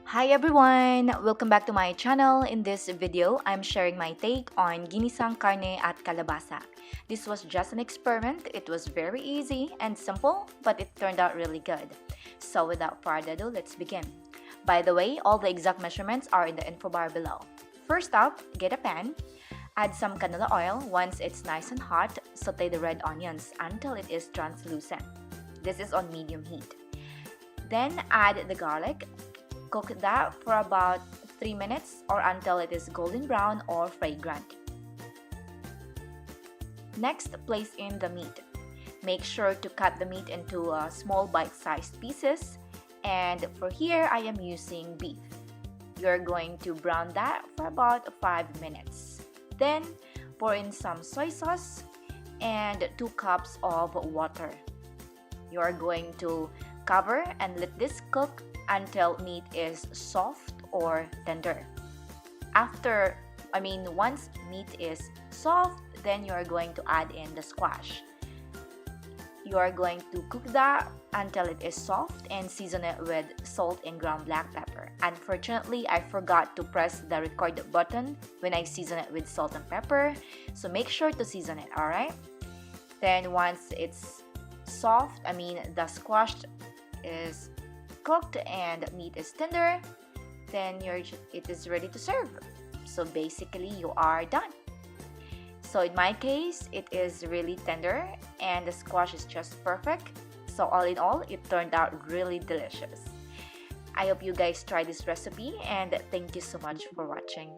Hi everyone! Welcome back to my channel. In this video, I'm sharing my take on Ginisang Karne at Kalabasa. This was just an experiment. It was very easy and simple, but it turned out really good. So without further ado, let's begin. By the way, all the exact measurements are in the info bar below. First up, get a pan. Add some canola oil. Once it's nice and hot, saute the red onions until it is translucent. This is on medium heat. Then add the garlic. Cook that for about 3 minutes or until it is golden brown or fragrant. Next, place in the meat. Make sure to cut the meat into small bite-sized pieces, and for here I am using beef. You're going to brown that for about 5 minutes. Then pour in some soy sauce and 2 cups of water. You're going to cover and let this cook until meat is soft or tender. Once meat is soft, then you are going to add in the squash. You are going to cook that until it is soft and season it with salt and ground black pepper. Unfortunately, I forgot to press the record button when I season it with salt and pepper, so make sure to season it, alright? Then once it's soft, the squash is cooked and meat is tender, then it is ready to serve. So basically you are done. So in my case, it is really tender and the squash is just perfect. So all in all, it turned out really delicious. I hope you guys try this recipe and thank you so much for watching.